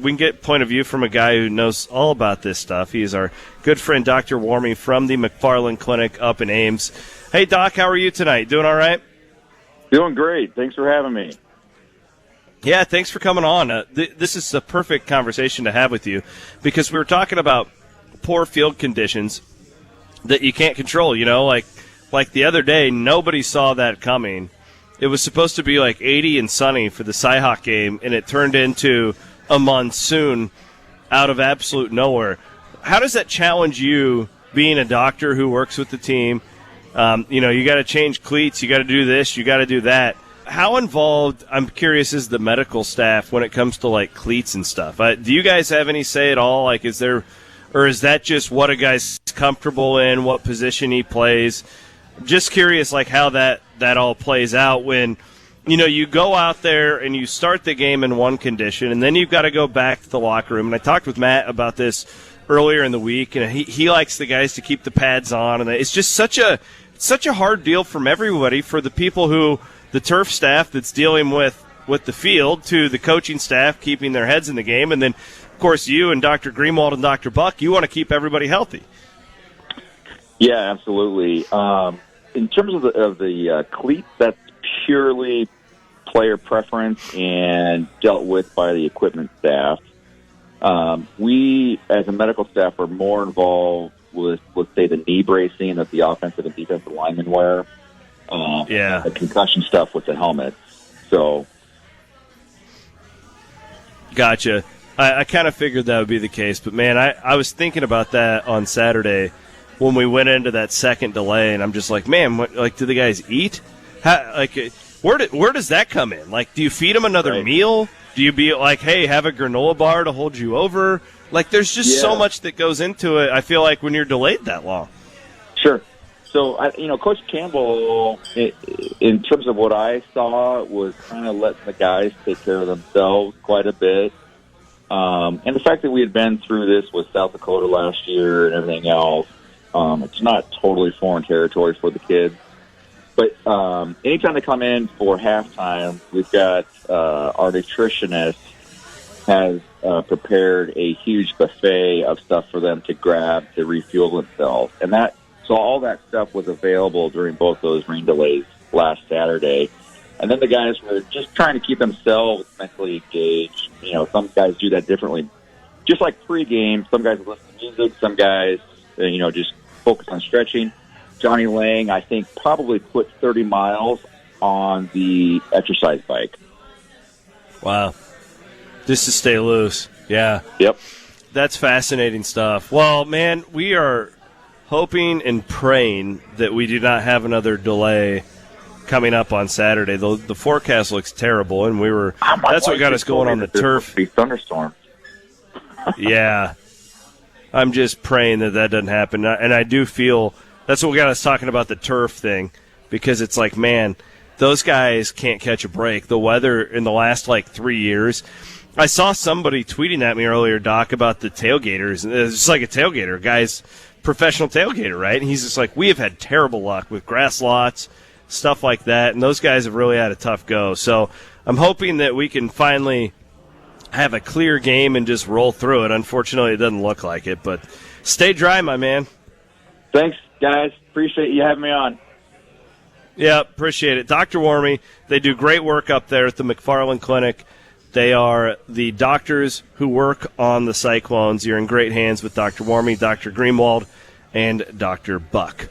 we can get point of view from a guy who knows all about this stuff. He is our good friend, Dr. Warme from the McFarland Clinic up in Ames. Hey, Doc, how are you tonight? Doing all right? Doing great. Thanks for having me. Yeah, thanks for coming on. This is a perfect conversation to have with you because we were talking about poor field conditions that you can't control, like the other day, nobody saw that coming. It was supposed to be like 80 and sunny for the Cyhawk game, and it turned into a monsoon out of absolute nowhere. How does that challenge you, being a doctor who works with the team? You got to change cleats, you got to do this, you got to do that. How involved, I'm curious, is the medical staff when it comes to, like, cleats and stuff? Do you guys have any say at all? Like, is that just what a guy's comfortable in, what position he plays? Just curious, like, how that all plays out when, you go out there and you start the game in one condition, and then you've got to go back to the locker room. And I talked with Matt about this earlier in the week, and he likes the guys to keep the pads on. And it's just such a hard deal from everybody, for the people who, the turf staff that's dealing with the field, to the coaching staff keeping their heads in the game. And then, of course, you and Dr. Greenwald and Dr. Buck, you want to keep everybody healthy. Yeah, absolutely. In terms of the cleats, that's purely player preference and dealt with by the equipment staff. We, as a medical staff, are more involved with, let's say, the knee bracing that the offensive and defensive linemen wear. The concussion stuff with the helmets. So, gotcha. I kind of figured that would be the case, but man, I was thinking about that on Saturday when we went into that second delay, and I'm just like, man, do the guys eat? Where does that come in? Like, do you feed them another meal? Do you be like, hey, have a granola bar to hold you over? Like, there's just so much that goes into it, I feel like, when you're delayed that long. Sure. So, Coach Campbell, in terms of what I saw, was kind of letting the guys take care of themselves quite a bit. And the fact that we had been through this with South Dakota last year and everything else, it's not totally foreign territory for the kids. But anytime they come in for halftime, we've got our nutritionist has prepared a huge buffet of stuff for them to grab to refuel themselves. And so all that stuff was available during both those rain delays last Saturday. And then the guys were just trying to keep themselves mentally engaged. Some guys do that differently. Just like pre-game, some guys listen to music, some guys, just focus on stretching. Johnny Lang, I think, probably put 30 miles on the exercise bike. Wow. Just to stay loose. Yeah. Yep. That's fascinating stuff. Well, man, we are hoping and praying that we do not have another delay coming up on Saturday. The forecast looks terrible, and that's what got us going on the turf. Be thunderstorms. Yeah. I'm just praying that doesn't happen. And I do feel that's what got us talking about the turf thing, because it's like, man, those guys can't catch a break. The weather in the last, 3 years. I saw somebody tweeting at me earlier, Doc, about the tailgaters. It's just like a tailgater. Guy's professional tailgater, right? And he's just like, we have had terrible luck with grass lots, stuff like that, and those guys have really had a tough go. So I'm hoping that we can finally have a clear game and just roll through it. Unfortunately, it doesn't look like it, but stay dry, my man. Thanks, guys. Appreciate you having me on. Yeah, appreciate it. Dr. Warme, they do great work up there at the McFarland Clinic. They are the doctors who work on the Cyclones. You're in great hands with Dr. Warme, Dr. Greenwald, and Dr. Buck.